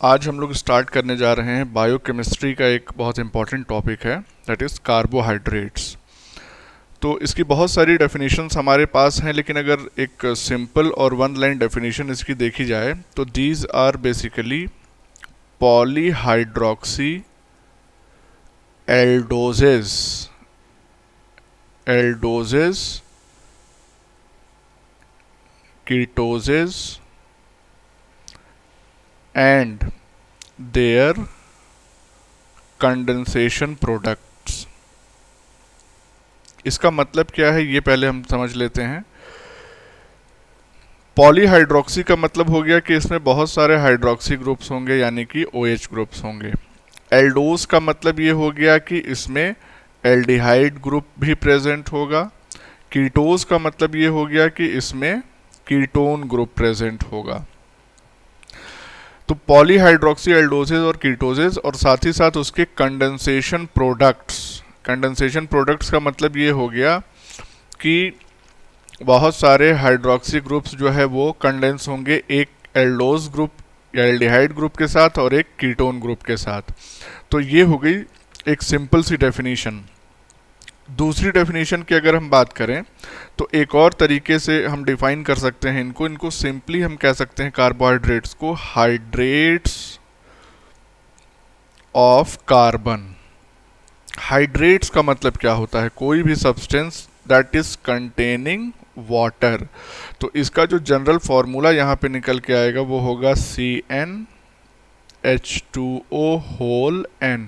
आज हम लोग स्टार्ट करने जा रहे हैं बायोकेमिस्ट्री का एक बहुत इंपॉर्टेंट टॉपिक है, दैट इज़ कार्बोहाइड्रेट्स। तो इसकी बहुत सारी डेफिनेशंस हमारे पास हैं, लेकिन अगर एक सिंपल और वन लाइन डेफिनेशन इसकी देखी जाए तो these are basically polyhydroxy aldoses aldoses ketoses and their condensation products. इसका मतलब क्या है ये पहले हम समझ लेते हैं। पॉलीहाइड्रोक्सी का मतलब हो गया कि इसमें बहुत सारे हाइड्रोक्सी ग्रुप्स होंगे, यानी कि OH ग्रुप्स होंगे। एल्डोज का मतलब ये हो गया कि इसमें एल्डिहाइड ग्रुप भी प्रेजेंट होगा। कीटोज का मतलब ये हो गया कि इसमें कीटोन ग्रुप प्रेजेंट होगा। तो पॉलीहाइड्रोक्सी एल्डोजेज और कीटोजेज और साथ ही साथ उसके कंडेंसेशन प्रोडक्ट्स। कंडेंसेशन प्रोडक्ट्स का मतलब ये हो गया कि बहुत सारे हाइड्रोक्सी ग्रुप्स जो है वो कंडेंस होंगे एक एल्डोज ग्रुप या एल्डिहाइड ग्रुप के साथ और एक कीटोन ग्रुप के साथ। तो ये हो गई एक सिंपल सी डेफिनेशन। दूसरी डेफिनेशन की अगर हम बात करें तो एक और तरीके से हम डिफाइन कर सकते हैं इनको सिंपली हम कह सकते हैं कार्बोहाइड्रेट्स को हाइड्रेट्स ऑफ कार्बन। हाइड्रेट्स का मतलब क्या होता है? कोई भी substance that is containing water. तो इसका जो जनरल फॉर्मूला यहाँ पे निकल के आएगा वो होगा CnH2O होल N।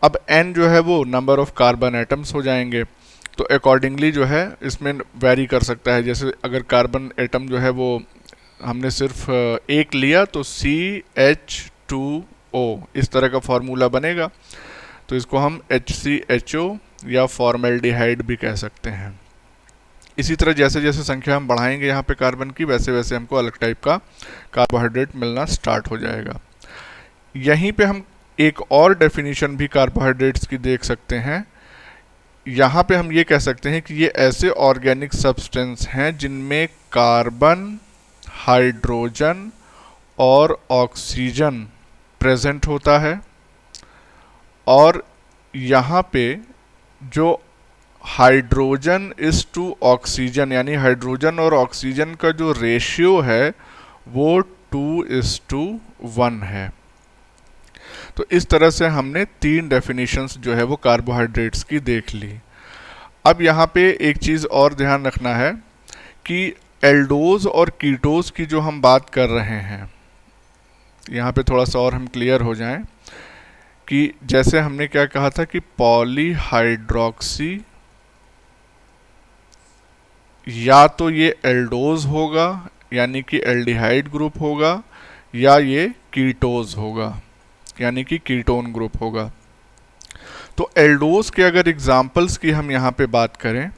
अब n जो है वो नंबर ऑफ कार्बन एटम्स हो जाएंगे, तो अकॉर्डिंगली जो है इसमें वेरी कर सकता है। जैसे अगर कार्बन एटम जो है वो हमने सिर्फ एक लिया तो CH2O इस तरह का फॉर्मूला बनेगा। तो इसको हम HCHO या फॉर्मेल्डिहाइड भी कह सकते हैं। इसी तरह जैसे जैसे संख्या हम बढ़ाएंगे यहाँ पे कार्बन की, वैसे वैसे हमको अलग टाइप का कार्बोहाइड्रेट मिलना स्टार्ट हो जाएगा। यहीं पे हम एक और डेफिनेशन भी कार्बोहाइड्रेट्स की देख सकते हैं। यहाँ पे हम ये कह सकते हैं कि ये ऐसे ऑर्गेनिक सब्सटेंस हैं जिनमें कार्बन, हाइड्रोजन और ऑक्सीजन प्रेजेंट होता है, और यहाँ पे जो हाइड्रोजन इज टू ऑक्सीजन यानी हाइड्रोजन और ऑक्सीजन का जो रेशियो है वो 2:1 है। तो इस तरह से हमने 3 डेफिनेशंस जो है वो कार्बोहाइड्रेट्स की देख ली। अब यहाँ पे एक चीज़ और ध्यान रखना है कि एल्डोज और कीटोज की जो हम बात कर रहे हैं, यहाँ पे थोड़ा सा और हम क्लियर हो जाएं कि जैसे हमने क्या कहा था कि पॉलीहाइड्रोक्सी या तो ये एल्डोज होगा यानी कि एल्डिहाइड ग्रुप होगा, या ये कीटोज होगा यानी कि कीटोन ग्रुप होगा। तो एल्डोज के अगर एग्जाम्पल्स की हम यहाँ पे बात करें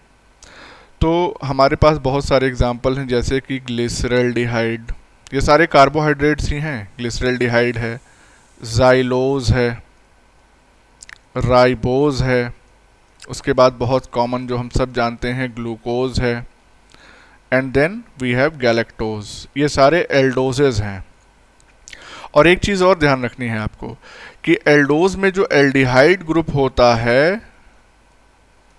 तो हमारे पास बहुत सारे एग्जाम्पल हैं, जैसे कि ग्लिसरल्डिहाइड। ये सारे कार्बोहाइड्रेट्स ही हैं। ग्लिसरल्डिहाइड है, जाइलोज है, राइबोज है, उसके बाद बहुत कॉमन जो हम सब जानते हैं ग्लूकोज है, and then we have galactose. ये सारे एल्डोजेज हैं। और एक चीज़ और ध्यान रखनी है आपको कि एल्डोज में जो एल्डिहाइड ग्रुप होता है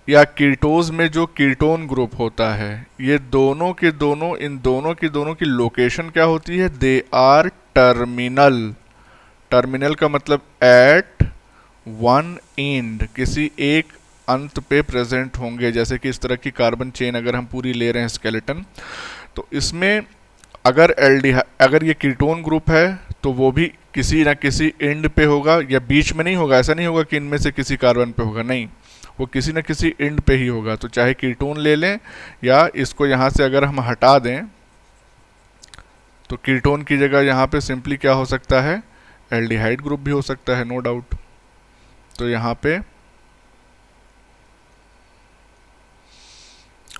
या कीटोज में जो कीटोन ग्रुप होता है, ये दोनों के दोनों इन दोनों की लोकेशन क्या होती है? They are terminal. टर्मिनल का मतलब एट वन एंड, किसी एक अंत पे प्रेजेंट होंगे। जैसे कि इस तरह की कार्बन चेन अगर हम पूरी ले रहे हैं स्केलेटन, तो इसमें अगर ये कीटोन ग्रुप है तो वो भी किसी ना किसी एंड पे होगा, या बीच में नहीं होगा। ऐसा नहीं होगा कि इनमें से किसी कार्बन पे होगा, नहीं, वो किसी ना किसी एंड पे ही होगा। तो चाहे कीटोन ले लें या इसको यहाँ से अगर हम हटा दें तो कीटोन की जगह यहाँ पे सिंपली क्या हो सकता है? एल्डिहाइड ग्रुप भी हो सकता है, नो डाउट। तो यहाँ पे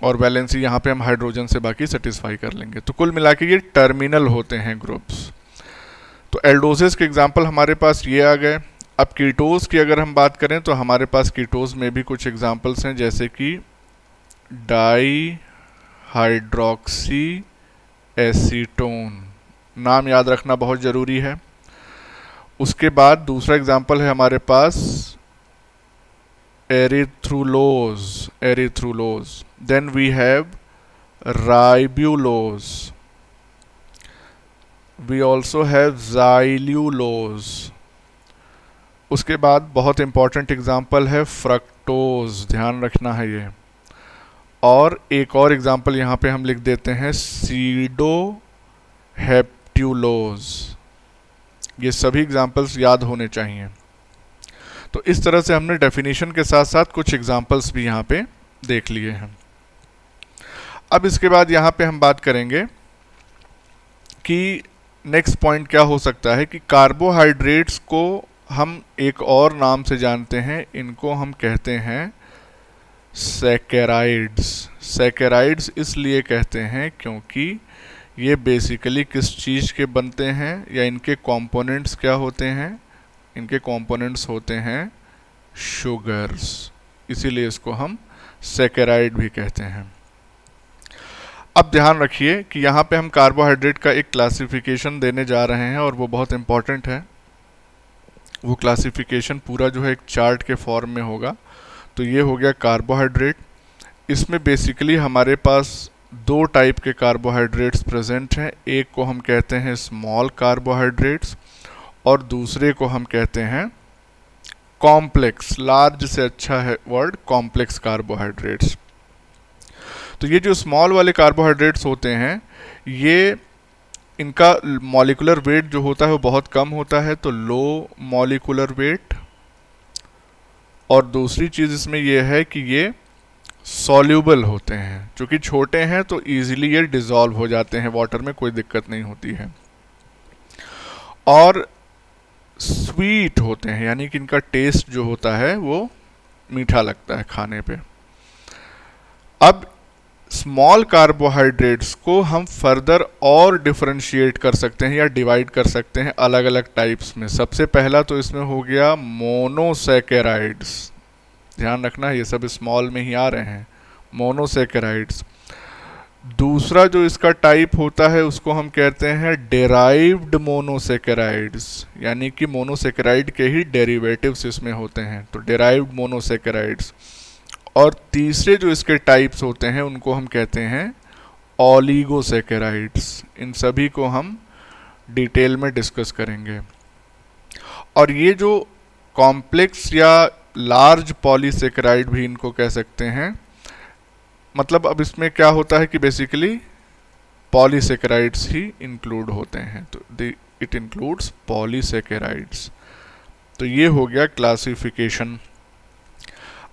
और वैलेंसी यहाँ पे हम हाइड्रोजन से बाकी सेटिस्फाई कर लेंगे। तो कुल मिला के ये टर्मिनल होते हैं ग्रुप्स। तो एल्डोजेस के एग्जाम्पल हमारे पास ये आ गए। अब कीटोज की अगर हम बात करें तो हमारे पास कीटोज में भी कुछ एग्जाम्पल्स हैं, जैसे कि डाई हाइड्रोक्सी एसीटोन। नाम याद रखना बहुत ज़रूरी है। उसके बाद दूसरा एग्जाम्पल है हमारे पास erythrulose, erythrulose. Then we have ribulose, we also have xylulose. उसके बाद बहुत इंपॉर्टेंट एग्जाम्पल है फ्रक्टोज, ध्यान रखना है ये। और एक और एग्जाम्पल यहाँ पे हम लिख देते हैं सीडो हेप्ट्यूलोज। ये सभी एग्जाम्पल्स याद होने चाहिए। तो इस तरह से हमने डेफिनेशन के साथ साथ कुछ एग्जाम्पल्स भी यहाँ पे देख लिए हैं। अब इसके बाद यहाँ पे हम बात करेंगे कि नेक्स्ट पॉइंट क्या हो सकता है कि कार्बोहाइड्रेट्स को हम एक और नाम से जानते हैं, इनको हम कहते हैं सैकेराइड्स। सैकेराइड्स इसलिए कहते हैं क्योंकि ये बेसिकली किस चीज़ के बनते हैं या इनके कंपोनेंट्स क्या होते हैं, इनके कंपोनेंट्स होते हैं शुगर्स, इसीलिए इसको हम सैकेराइड भी कहते हैं। अब ध्यान रखिए कि यहाँ पे हम कार्बोहाइड्रेट का एक क्लासिफिकेशन देने जा रहे हैं और वो बहुत इंपॉर्टेंट है। वो क्लासिफिकेशन पूरा जो है एक चार्ट के फॉर्म में होगा। तो ये हो गया कार्बोहाइड्रेट। इसमें बेसिकली हमारे पास दो टाइप के कार्बोहाइड्रेट्स प्रेजेंट हैं। एक को हम कहते हैं स्मॉल कार्बोहाइड्रेट्स और दूसरे को हम कहते हैं कॉम्प्लेक्स, लार्ज से अच्छा है वर्ड, कॉम्प्लेक्स कार्बोहाइड्रेट्स। तो ये जो स्मॉल वाले कार्बोहाइड्रेट्स होते हैं, ये इनका मॉलिक्यूलर वेट जो होता है वो बहुत कम होता है, तो लो मॉलिक्यूलर वेट। और दूसरी चीज़ इसमें ये है कि ये सॉल्यूबल होते हैं, चूँकि छोटे हैं तो इजीली ये डिज़ोल्व हो जाते हैं वाटर में, कोई दिक्कत नहीं होती है। और स्वीट होते हैं, यानी कि इनका टेस्ट जो होता है वो मीठा लगता है खाने पे। अब स्मॉल कार्बोहाइड्रेट्स को हम फर्दर और डिफरेंशिएट कर सकते हैं या डिवाइड कर सकते हैं अलग अलग टाइप्स में। सबसे पहला तो इसमें हो गया मोनोसैकेराइड्स, ध्यान रखना ये सब स्मॉल में ही आ रहे हैं, मोनोसैकेराइड्स। दूसरा जो इसका टाइप होता है उसको हम कहते हैं डेराइव्ड मोनोसैकेराइड्स, यानी कि मोनोसैकेराइड के ही डेरिवेटिव्स इसमें होते हैं, तो डेराइव्ड मोनोसैकेराइड्स। और तीसरे जो इसके टाइप्स होते हैं उनको हम कहते हैं ओलिगोसैकेराइड्स। इन सभी को हम डिटेल में डिस्कस करेंगे। और ये जो कॉम्प्लेक्स या लार्ज पॉलीसैकेराइड भी इनको कह सकते हैं, मतलब अब इसमें क्या होता है कि बेसिकली पॉलीसैकेराइड्स ही इंक्लूड होते हैं, तो इट इंक्लूड्स पॉलीसैकेराइड्स। तो ये हो गया क्लासिफिकेशन।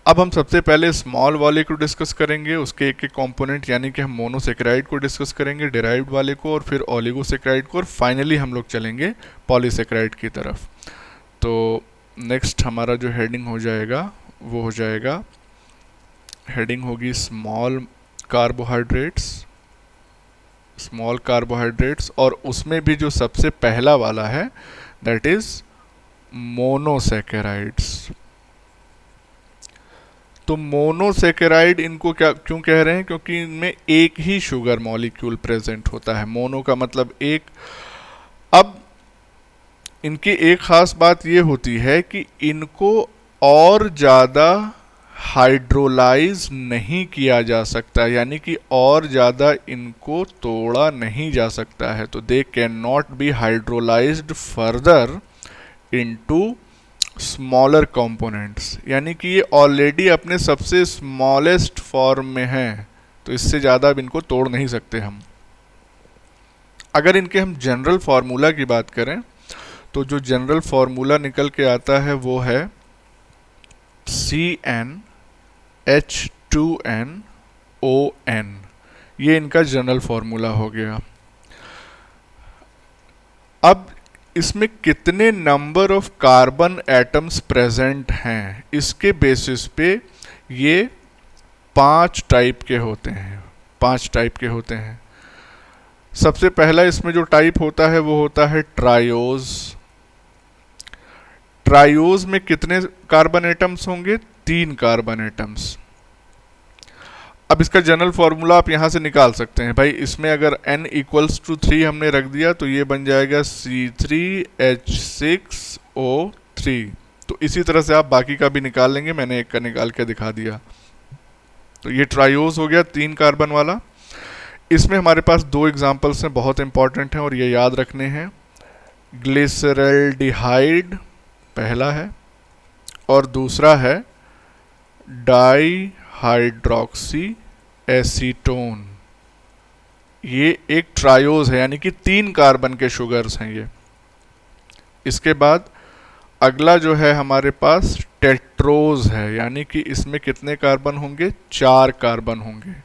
अब हम सबसे पहले स्मॉल वाले को डिस्कस करेंगे, उसके एक एक कंपोनेंट, यानी कि हम मोनोसैकेराइड को डिस्कस करेंगे, डेराइव्ड वाले को, और फिर ओलिगोसैकेराइड को, और फाइनली हम लोग चलेंगे पॉलीसैकेराइड की तरफ। तो नेक्स्ट हमारा जो हेडिंग हो जाएगा वो हो जाएगा, हेडिंग होगी स्मॉल कार्बोहाइड्रेट्स, स्मॉल कार्बोहाइड्रेट्स, और उसमें भी जो सबसे पहला वाला है दैट इज मोनोसैकेराइड्स। तो मोनोसैकेराइड इनको क्या क्यों कह रहे हैं, क्योंकि इनमें एक ही शुगर मॉलिक्यूल प्रेजेंट होता है, मोनो का मतलब एक। अब इनकी एक खास बात ये होती है कि इनको और ज़्यादा हाइड्रोलाइज नहीं किया जा सकता, यानी कि और ज़्यादा इनको तोड़ा नहीं जा सकता है, तो they can not be hydrolysed further into smaller components, यानी कि ये ऑलरेडी अपने सबसे स्मॉलेस्ट फॉर्म में हैं, तो इससे ज़्यादा अब इनको तोड़ नहीं सकते हम। अगर इनके हम जनरल फार्मूला की बात करें तो जो जनरल फार्मूला निकल के आता है वो है CnH2nOn, ये इनका जनरल फार्मूला हो गया। अब इसमें कितने number of carbon atoms present हैं, इसके बेसिस पे ये 5 टाइप के होते हैं, 5 टाइप के होते हैं। सबसे पहला इसमें जो टाइप होता है वो होता है ट्रायोज। ट्रायोज में कितने कार्बन एटम्स होंगे, 3 कार्बन एटम्स। अब इसका जनरल फार्मूला आप यहाँ से निकाल सकते हैं भाई। इसमें अगर n इक्वल्स टू 3 हमने रख दिया तो ये बन जाएगा C3H6O3। तो इसी तरह से आप बाकी का भी निकाल लेंगे, मैंने एक का निकाल के दिखा दिया। तो ये ट्रायोज हो गया 3 कार्बन वाला। इसमें हमारे पास 2 एग्जाम्पल्स हैं, बहुत इंपॉर्टेंट हैं और ये याद रखने हैं। ग्लिसरल्डिहाइड पहला है और दूसरा है डाईहाइड्रोक्सी एसीटोन। ये एक ट्रायोज है, यानी कि 3 कार्बन के शुगर्स हैं ये। इसके बाद अगला जो है हमारे पास टेट्रोज है, यानी कि इसमें कितने कार्बन होंगे? 4 कार्बन होंगे।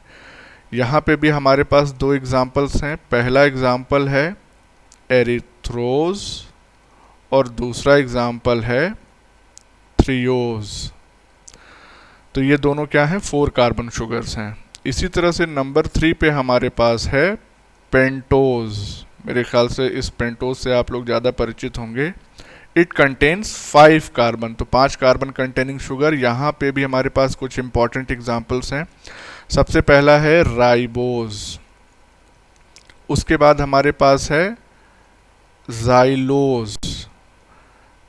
यहाँ पे भी हमारे पास 2 एग्जाम्पल्स हैं। पहला एग्जाम्पल है एरिथ्रोज और दूसरा एग्जाम्पल है थ्रियोज। तो ये दोनों क्या हैं? 4 कार्बन शुगर्स हैं। इसी तरह से नंबर 3 पे हमारे पास है पेंटोज। मेरे ख्याल से इस पेंटोज से आप लोग ज़्यादा परिचित होंगे। इट कंटेन्स 5 कार्बन, तो 5 कार्बन कंटेनिंग शुगर। यहाँ पे भी हमारे पास कुछ इंपॉर्टेंट एग्जाम्पल्स हैं। सबसे पहला है राइबोज, उसके बाद हमारे पास है xylose,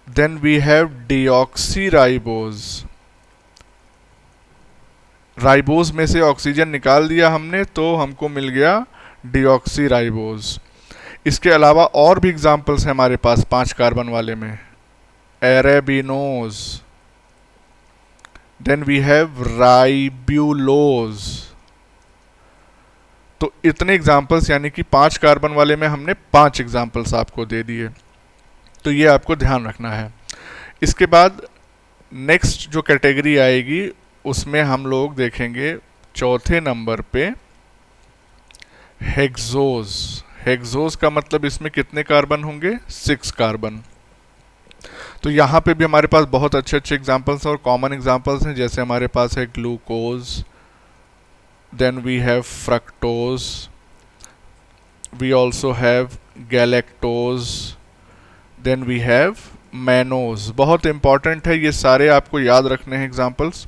then we have deoxyribose. Ribose में से ऑक्सीजन निकाल दिया हमने तो हमको मिल गया डीऑक्सीराइबोज। इसके अलावा और भी एग्जाम्पल्स हैं हमारे पास 5 कार्बन वाले में। एरेबिनोज, देन वी हैव राइब्यूलोज। तो इतने एग्जाम्पल्स, यानी कि 5 कार्बन वाले में हमने 5 एग्जाम्पल्स आपको दे दिए। तो ये आपको ध्यान रखना है। इसके बाद नेक्स्ट जो कैटेगरी आएगी उसमें हम लोग देखेंगे चौथे नंबर पे हेक्सोज। हेक्सोज का मतलब इसमें कितने कार्बन होंगे? 6 कार्बन। तो यहाँ पे भी हमारे पास बहुत अच्छे अच्छे एग्जाम्पल्स हैं और कॉमन एग्जाम्पल्स हैं। जैसे हमारे पास है glucose, then we have fructose, we also have galactose, then we have mannose. बहुत इंपॉर्टेंट है, ये सारे आपको याद रखने हैं एग्जाम्पल्स।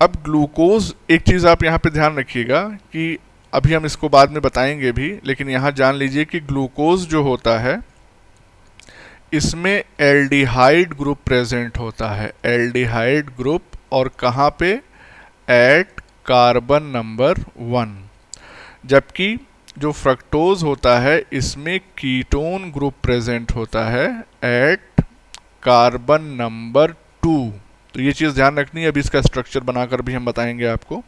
अब ग्लूकोज, एक चीज़ आप यहाँ पे ध्यान रखिएगा कि अभी हम इसको बाद में बताएंगे भी, लेकिन यहाँ जान लीजिए कि ग्लूकोज जो होता है इसमें एल्डिहाइड ग्रुप प्रेजेंट होता है। एल्डिहाइड ग्रुप, और कहाँ पे? At carbon number 1। जबकि जो फ्रक्टोज होता है इसमें कीटोन ग्रुप प्रेजेंट होता है एट कार्बन नंबर 2। तो ये चीज़ ध्यान रखनी है। अभी इसका स्ट्रक्चर बनाकर भी हम बताएंगे आपको।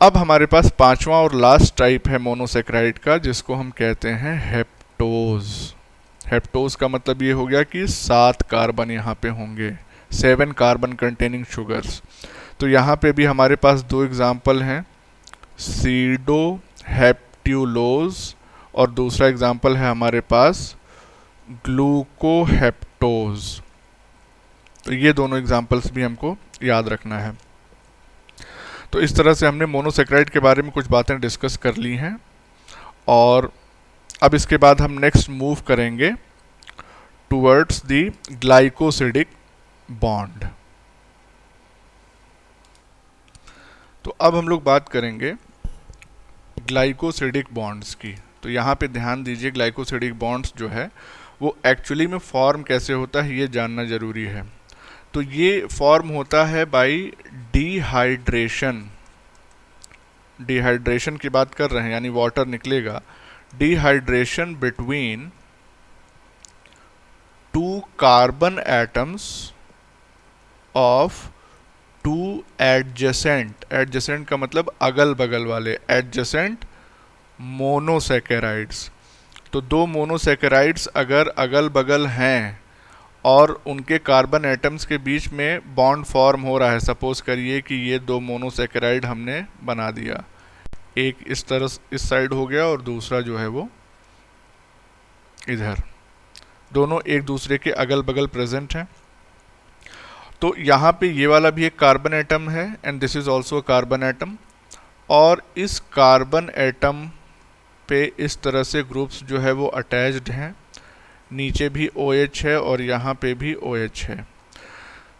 अब हमारे पास 5वां और लास्ट टाइप है मोनोसेक्राइड का, जिसको हम कहते हैं हेप्टोज। हेप्टोज का मतलब ये हो गया कि 7 कार्बन यहाँ पे होंगे, 7 कार्बन कंटेनिंग शुगर्स। तो यहाँ पे भी हमारे पास 2 एग्जाम्पल हैं, सीडोहेप्ट्यूलोज और दूसरा एग्जाम्पल है हमारे पास ग्लूकोहेप्टोज। तो ये दोनों एग्जाम्पल्स भी हमको याद रखना है। तो इस तरह से हमने मोनोसेक्राइड के बारे में कुछ बातें डिस्कस कर ली हैं और अब इसके बाद हम नेक्स्ट मूव करेंगे टुवर्ड्स द ग्लाइकोसिडिक बॉन्ड। तो अब हम लोग बात करेंगे ग्लाइकोसिडिक बॉन्ड्स की। तो यहाँ पे ध्यान दीजिए, ग्लाइकोसिडिक बॉन्ड्स जो है वो एक्चुअली में फॉर्म कैसे होता है ये जानना ज़रूरी है। तो ये फॉर्म होता है बाय डिहाइड्रेशन। डिहाइड्रेशन की बात कर रहे हैं, यानी वाटर निकलेगा। Dehydration between 2 carbon atoms of 2 adjacent. Adjacent का मतलब अगल बगल वाले, एडजेसेंट मोनोसेकेराइड्स। तो 2 मोनोसेकेराइड्स अगर अगल बगल हैं और उनके कार्बन एटम्स के बीच में बॉन्ड फॉर्म हो रहा है, सपोज करिए कि ये 2 मोनोसेकेराइड हमने बना दिया, एक इस तरह इस साइड हो गया और दूसरा जो है वो इधर, दोनों एक दूसरे के अगल बगल प्रेजेंट हैं। तो यहाँ पे ये वाला भी एक कार्बन एटम है and this is also carbon atom, और इस कार्बन एटम पे इस तरह से ग्रुप्स जो है वो अटैच्ड हैं। नीचे भी OH है और यहाँ पे भी OH है।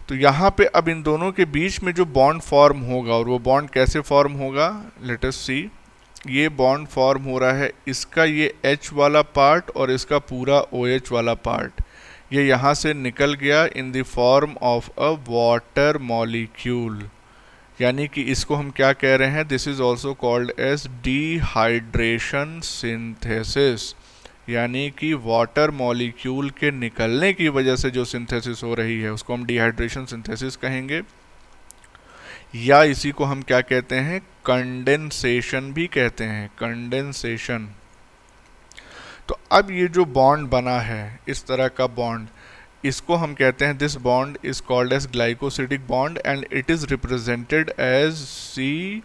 तो तो यहाँ पे अब इन दोनों के बीच में जो बॉन्ड फॉर्म होगा, और वो बॉन्ड कैसे फॉर्म होगा, लेट अस सी। ये बॉन्ड फॉर्म हो रहा है, इसका ये H वाला पार्ट और इसका पूरा OH वाला पार्ट ये यहाँ से निकल गया in the form of a water molecule, यानी कि इसको हम क्या कह रहे हैं, this is also called as dehydration synthesis, यानी कि वाटर मॉलिक्यूल के निकलने की वजह से जो सिंथेसिस हो रही है उसको हम डिहाइड्रेशन सिंथेसिस कहेंगे, या इसी को हम क्या कहते हैं, कंडेंसेशन भी कहते हैं, कंडेंसेशन। तो अब ये जो बॉन्ड बना है इस तरह का बॉन्ड, इसको हम कहते हैं, this bond is called as glycosidic bond and it is represented as COC।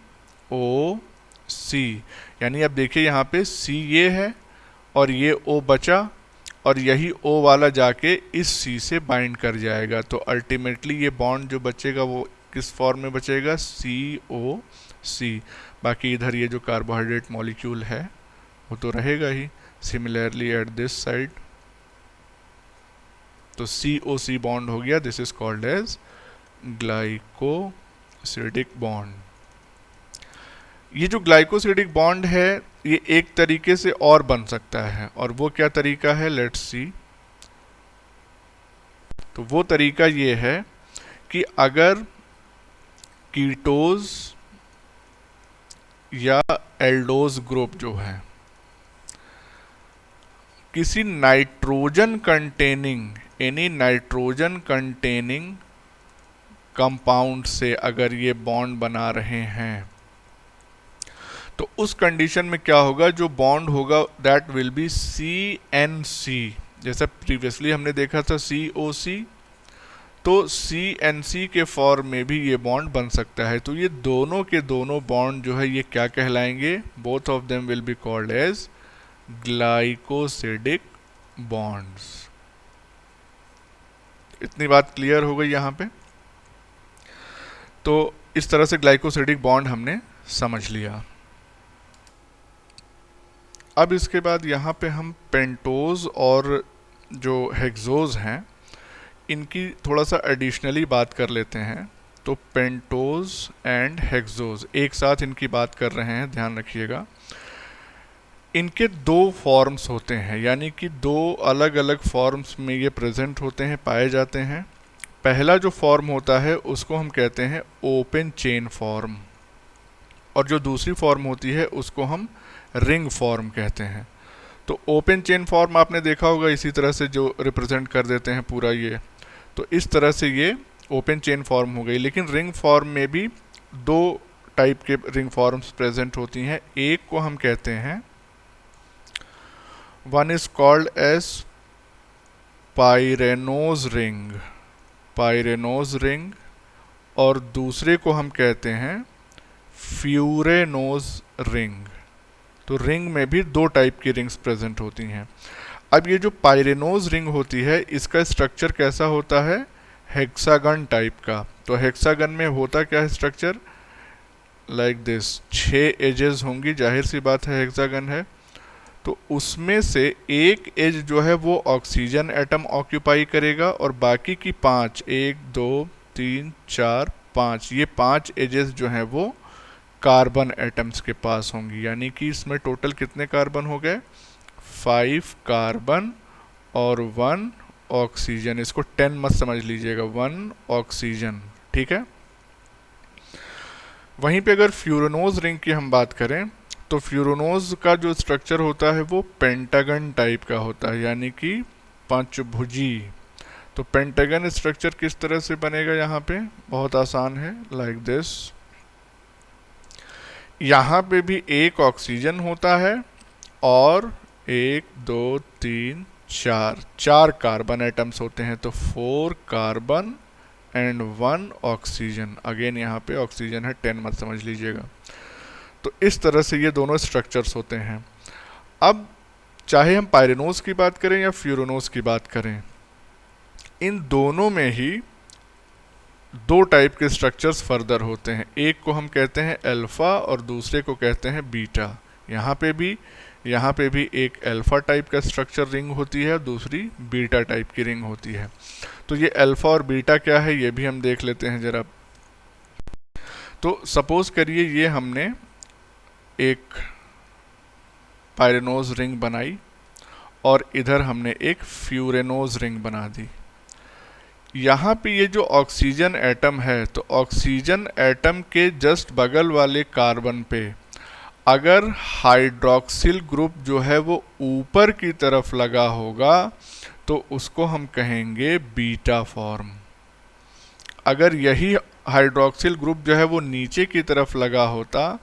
यानी अब देखिए यहाँ पे C ये है और ये O बचा, और यही O वाला जाके इस C से बाइंड कर जाएगा, तो अल्टीमेटली ये बॉन्ड जो बचेगा वो किस फॉर्म में बचेगा, COC। बाकी इधर ये जो कार्बोहाइड्रेट मॉलिक्यूल है वो तो रहेगा ही। सिमिलरली एट दिस साइड तो COC बॉन्ड हो गया, this is called as glycosidic bond. ये जो ग्लाइकोसिडिक बॉन्ड है ये एक तरीके से और बन सकता है, और वो क्या तरीका है, लेट्स सी। तो वो तरीका ये है कि अगर कीटोज या एल्डोज ग्रुप जो है किसी nitrogen containing, any nitrogen containing compound से अगर ये बॉन्ड बना रहे हैं, तो उस कंडीशन में क्या होगा, जो बॉन्ड होगा दैट विल बी CNC। जैसा प्रीवियसली हमने देखा था COC, तो CNC के फॉर्म में भी ये बॉन्ड बन सकता है। तो ये दोनों के दोनों बॉन्ड जो है ये क्या कहलाएंगे, both of them will be called as glycosidic bonds. इतनी बात क्लियर हो गई यहाँ पे। तो इस तरह से ग्लाइकोसिडिक बॉन्ड हमने समझ लिया। अब इसके बाद यहाँ पे हम पेंटोज और जो हेक्सोज हैं इनकी थोड़ा सा एडिशनली बात कर लेते हैं। तो पेंटोज एंड हेक्सोज एक साथ इनकी बात कर रहे हैं, ध्यान रखिएगा। इनके दो फॉर्म्स होते हैं, यानी कि दो अलग अलग फॉर्म्स में ये प्रेजेंट होते हैं, पाए जाते हैं। पहला जो फॉर्म होता है उसको हम कहते हैं ओपन चेन फॉर्म, और जो दूसरी फॉर्म होती है उसको हम रिंग फॉर्म कहते हैं। तो ओपन चेन फॉर्म आपने देखा होगा इसी तरह से जो रिप्रेजेंट कर देते हैं पूरा ये, तो इस तरह से ये ओपन चेन फॉर्म हो गई। लेकिन रिंग फॉर्म में भी दो टाइप के रिंग फॉर्म्स प्रेजेंट होती हैं। एक को हम कहते हैं, one is called as pyranose ring, pyranose ring, और दूसरे को हम कहते हैं फ्यूरेनोज रिंग। तो रिंग में भी दो टाइप की रिंग्स प्रेजेंट होती हैं। अब ये जो पाइरेनोज रिंग होती है इसका स्ट्रक्चर कैसा होता है, हेक्सागन टाइप का। तो हेक्सागन में होता क्या है स्ट्रक्चर, लाइक दिस, 6 एजेस होंगी, जाहिर सी बात है हेक्सागन है। तो उसमें से एक एज जो है वो ऑक्सीजन एटम ऑक्यूपाई करेगा, और बाकी की 5, 1 2 3 4 5, ये 5 एजेस जो हैं वो कार्बन एटम्स के पास होंगी। यानी कि इसमें टोटल कितने कार्बन हो गए, 5 कार्बन और 1 ऑक्सीजन। इसको 10 मत समझ लीजिएगा, 1 ऑक्सीजन, ठीक है। वहीं पे अगर फ्यूरेनोज रिंग की हम बात करें तो फ्यूरेनोज का जो स्ट्रक्चर होता है वो पेंटागन टाइप का होता है, यानी कि पंचभुजी। तो पेंटागन स्ट्रक्चर किस तरह से बनेगा, यहाँ पे बहुत आसान है, लाइक दिस। यहाँ पे भी एक ऑक्सीजन होता है और 1 2 3 4 कार्बन एटम्स होते हैं। तो 4 कार्बन एंड 1 ऑक्सीजन। अगेन यहाँ पे ऑक्सीजन है, 10 मत समझ लीजिएगा। तो इस तरह से ये दोनों स्ट्रक्चर्स होते हैं। अब चाहे हम पाइरेनोज की बात करें या फ्यूरेनोज की बात करें, इन दोनों में ही दो टाइप के स्ट्रक्चर्स फर्दर होते हैं। एक को हम कहते हैं अल्फा और दूसरे को कहते हैं बीटा। यहाँ पे भी यहाँ पे भी एक अल्फ़ा टाइप का स्ट्रक्चर रिंग होती है, दूसरी बीटा टाइप की रिंग होती है। तो ये अल्फ़ा और बीटा क्या है ये भी हम देख लेते हैं ज़रा। तो सपोज़ करिए ये हमने एक पायरेनोज रिंग बनाई और इधर हमने एक फ्यूरेनोज रिंग बना दी। यहाँ पे ये जो ऑक्सीजन एटम है, तो ऑक्सीजन एटम के जस्ट बगल वाले कार्बन पे अगर हाइड्रोक्सिल ग्रुप जो है वो ऊपर की तरफ लगा होगा तो उसको हम कहेंगे बीटा फॉर्म। अगर यही हाइड्रोक्सिल ग्रुप जो है वो नीचे की तरफ लगा होता,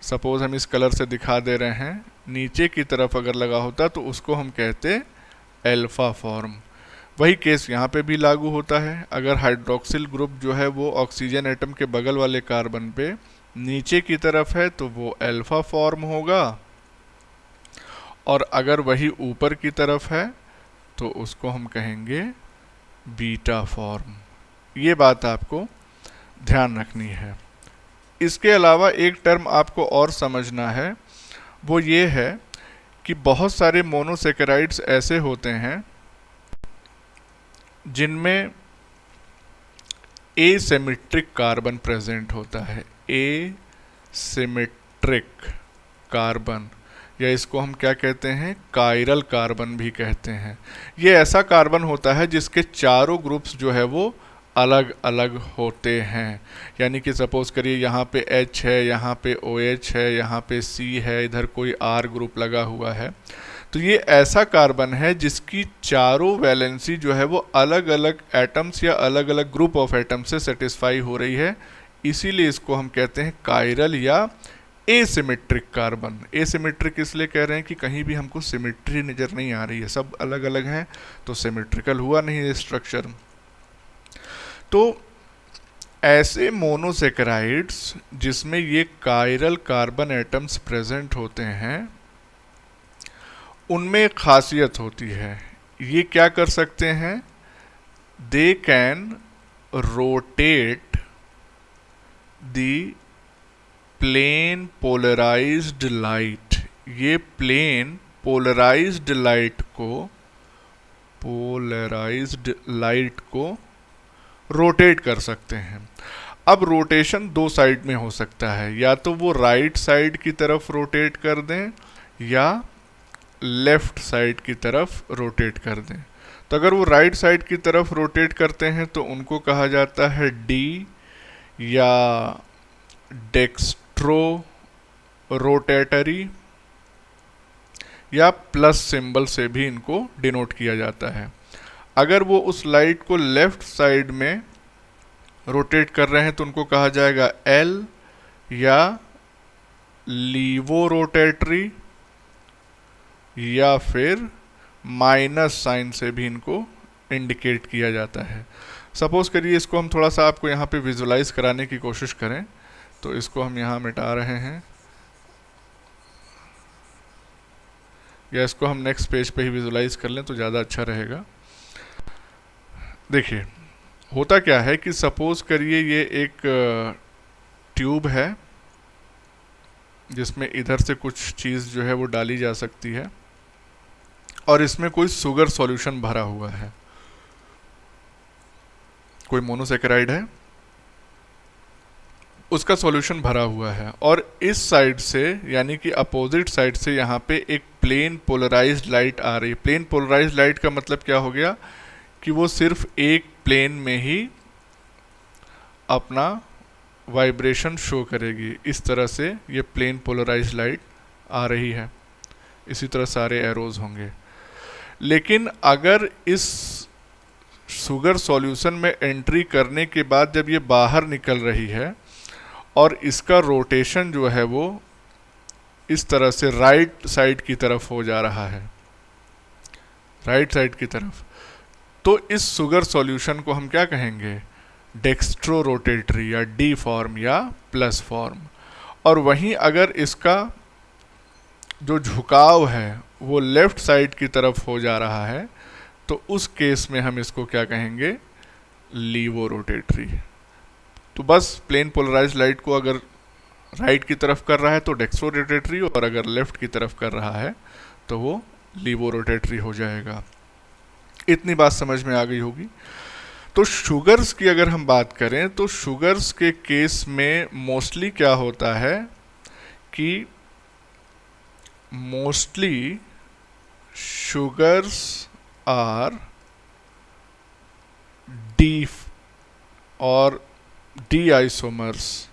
सपोज हम इस कलर से दिखा दे रहे हैं, नीचे की तरफ अगर लगा होता तो उसको हम कहते अल्फा फॉर्म। वही केस यहाँ पे भी लागू होता है। अगर हाइड्रोक्सिल ग्रुप जो है वो ऑक्सीजन एटम के बगल वाले कार्बन पे नीचे की तरफ है तो वो अल्फा फॉर्म होगा, और अगर वही ऊपर की तरफ है तो उसको हम कहेंगे बीटा फॉर्म। ये बात आपको ध्यान रखनी है। इसके अलावा एक टर्म आपको और समझना है, वो ये है कि बहुत सारे मोनोसेकेराइड्स ऐसे होते हैं जिनमें एसिमेट्रिक कार्बन प्रेजेंट होता है। एसिमेट्रिक कार्बन, या इसको हम क्या कहते हैं, कायरल कार्बन भी कहते हैं। ये ऐसा कार्बन होता है जिसके चारों ग्रुप्स जो है वो अलग अलग होते हैं। यानी कि सपोज करिए यहाँ पे H है, यहाँ पे OH है, यहाँ पे C है, इधर कोई R ग्रुप लगा हुआ है। तो ये ऐसा कार्बन है जिसकी चारों वैलेंसी जो है वो अलग अलग एटम्स या अलग अलग ग्रुप ऑफ एटम्स से सेटिस्फाई हो रही है। इसीलिए इसको हम कहते हैं कायरल या एसिमेट्रिक कार्बन। एसिमेट्रिक इसलिए कह रहे हैं कि कहीं भी हमको सिमेट्री नज़र नहीं आ रही है, सब अलग अलग हैं, तो सिमेट्रिकल हुआ नहीं ये स्ट्रक्चर। तो ऐसे मोनोसेकेराइड्स जिसमें ये कायरल कार्बन एटम्स प्रेजेंट होते हैं, उनमें एक खासियत होती है। ये क्या कर सकते हैं, they can rotate the plane polarised light. ये प्लेन पोलराइज्ड लाइट को रोटेट कर सकते हैं। अब रोटेशन दो साइड में हो सकता है, या तो वो राइट साइड की तरफ रोटेट कर दें या लेफ्ट साइड की तरफ रोटेट कर दें। तो अगर वो राइट साइड की तरफ रोटेट करते हैं तो उनको कहा जाता है डी या डेक्स्ट्रो रोटेटरी, या प्लस सिंबल से भी इनको डिनोट किया जाता है। अगर वो उस लाइट को लेफ्ट साइड में रोटेट कर रहे हैं तो उनको कहा जाएगा एल या लीवो रोटेटरी, या फिर माइनस साइन से भी इनको इंडिकेट किया जाता है। सपोज करिए इसको हम थोड़ा सा आपको यहाँ पे विजुलाइज कराने की कोशिश करें, तो इसको हम यहाँ मिटा रहे हैं, या इसको हम नेक्स्ट पेज पे ही विजुलाइज कर लें तो ज़्यादा अच्छा रहेगा। देखिए होता क्या है कि सपोज करिए ये एक ट्यूब है जिसमें इधर से कुछ चीज़ जो है वो डाली जा सकती है, और इसमें कोई शुगर सॉल्यूशन भरा हुआ है, कोई मोनोसेकेराइड है, उसका सॉल्यूशन भरा हुआ है, और इस साइड से यानी कि अपोजिट साइड से यहाँ पे एक प्लेन पोलराइज्ड लाइट आ रही है। प्लेन पोलराइज्ड लाइट का मतलब क्या हो गया कि वो सिर्फ एक प्लेन में ही अपना वाइब्रेशन शो करेगी। इस तरह से ये प्लेन पोलराइज्ड लाइट आ रही है, इसी तरह सारे एरोज होंगे। लेकिन अगर इस शुगर सॉल्यूशन में एंट्री करने के बाद जब ये बाहर निकल रही है और इसका रोटेशन जो है वो इस तरह से राइट साइड की तरफ हो जा रहा है, राइट साइड की तरफ, तो इस शुगर सॉल्यूशन को हम क्या कहेंगे, डेक्स्ट्रो रोटेटरी या डी फॉर्म या प्लस फॉर्म। और वहीं अगर इसका जो झुकाव है वो लेफ्ट साइड की तरफ हो जा रहा है तो उस केस में हम इसको क्या कहेंगे, लीवो रोटेटरी। तो बस प्लेन पोलराइज्ड लाइट को अगर राइट की तरफ कर रहा है तो डेक्स्ट्रो रोटेटरी, और अगर लेफ्ट की तरफ कर रहा है तो वो लीवो रोटेटरी हो जाएगा। इतनी बात समझ में आ गई होगी। तो शुगर्स की अगर हम बात करें तो शुगर्स के केस में मोस्टली क्या होता है कि मोस्टली शुगर्स आर डी और डी आइसोमर्स।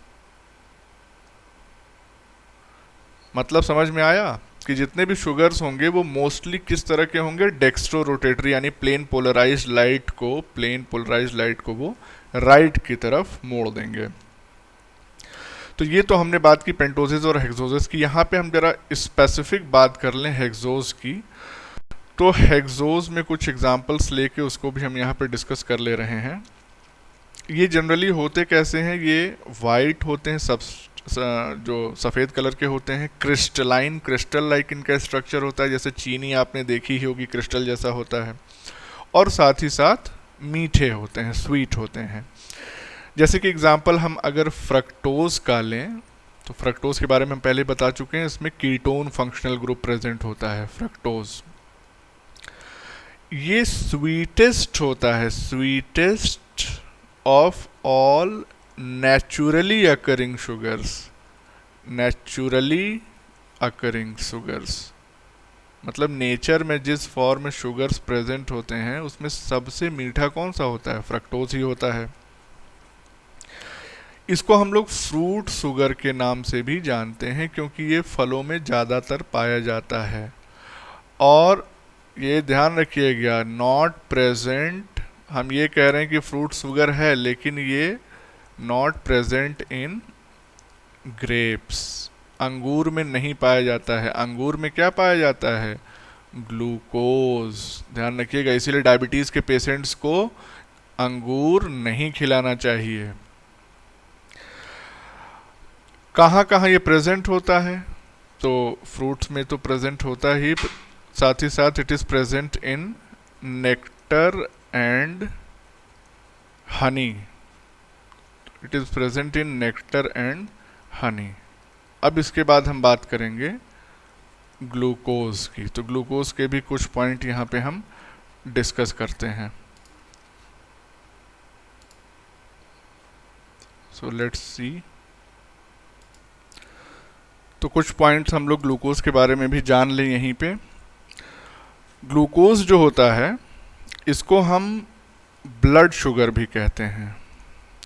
मतलब समझ में आया कि जितने भी शुगर्स होंगे वो मोस्टली किस तरह के होंगे, डेक्स्ट्रो रोटेटरी, यानी प्लेन पोलराइज्ड लाइट को वो राइट की तरफ मोड़ देंगे। तो ये तो हमने बात की पेंटोजेस और हेक्सोजेस की। यहाँ पे हम जरा स्पेसिफिक बात कर लें हेक्सोज की। तो हेक्सोज में कुछ एग्जांपल्स लेके उसको भी हम यहाँ पे डिस्कस कर ले रहे हैं। ये जनरली होते कैसे हैं, ये वाइट होते हैं, सब जो सफ़ेद कलर के होते हैं, क्रिस्टल लाइक इनका स्ट्रक्चर होता है, जैसे चीनी आपने देखी ही होगी क्रिस्टल जैसा होता है, और साथ ही साथ मीठे होते हैं, स्वीट होते हैं। जैसे कि एग्जांपल हम अगर फ्रक्टोज का लें तो फ्रक्टोज के बारे में हम पहले बता चुके हैं, इसमें कीटोन फंक्शनल ग्रुप प्रेजेंट होता है फ्रक्टोज। ये स्वीटेस्ट होता है, sweetest of all naturally occurring sugars, मतलब नेचर में जिस फॉर्म में शुगर्स प्रेजेंट होते हैं उसमें सबसे मीठा कौन सा होता है, फ्रक्टोज ही होता है। इसको हम लोग फ्रूट शुगर के नाम से भी जानते हैं क्योंकि ये फलों में ज़्यादातर पाया जाता है। और ये ध्यान रखिएगा, नॉट प्रेजेंट, हम ये कह रहे हैं कि फ्रूट शुगर है लेकिन ये नॉट प्रेजेंट इन ग्रेप्स, अंगूर में नहीं पाया जाता है। अंगूर में क्या पाया जाता है, ग्लूकोज। ध्यान रखिएगा, इसीलिए डायबिटीज़ के पेशेंट्स को अंगूर नहीं खिलाना चाहिए। कहाँ कहाँ ये प्रेजेंट होता है, तो फ्रूट्स में तो प्रेजेंट होता ही, साथ ही साथ it is present in nectar and honey, it is present in nectar and honey. अब इसके बाद हम बात करेंगे ग्लूकोज की। तो ग्लूकोज के भी कुछ पॉइंट यहाँ पे हम डिस्कस करते हैं। So let's see. तो कुछ पॉइंट्स हम लोग ग्लूकोज के बारे में भी जान लें यहीं पे। ग्लूकोज जो होता है इसको हम ब्लड शुगर भी कहते हैं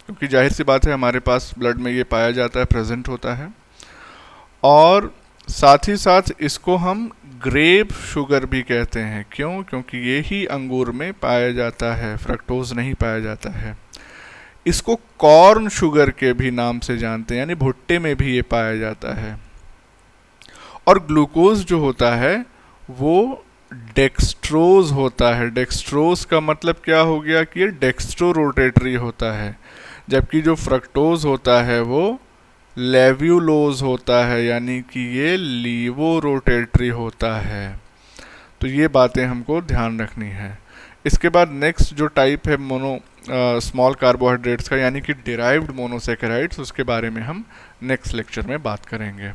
क्योंकि जाहिर सी बात है हमारे पास ब्लड में ये पाया जाता है, प्रेजेंट होता है। और साथ ही साथ इसको हम ग्रेप शुगर भी कहते हैं। क्यों? क्योंकि ये ही अंगूर में पाया जाता है, फ्रक्टोज नहीं पाया जाता है। इसको कॉर्न शुगर के भी नाम से जानते हैं, यानी भुट्टे में भी ये पाया जाता है। और ग्लूकोज जो होता है वो डेक्स्ट्रोज होता है। डेक्स्ट्रोज का मतलब क्या हो गया कि ये डेक्स्ट्रो रोटेटरी होता है, जबकि जो फ्रक्टोज होता है वो लेव्यूलोज होता है, यानी कि ये लीवो रोटेटरी होता है। तो ये बातें हमको ध्यान रखनी है। इसके बाद नेक्स्ट जो टाइप है स्मॉल कार्बोहाइड्रेट्स का, यानी कि डिराइव्ड मोनोसेकेराइड्स, उसके बारे में हम नेक्स्ट लेक्चर में बात करेंगे।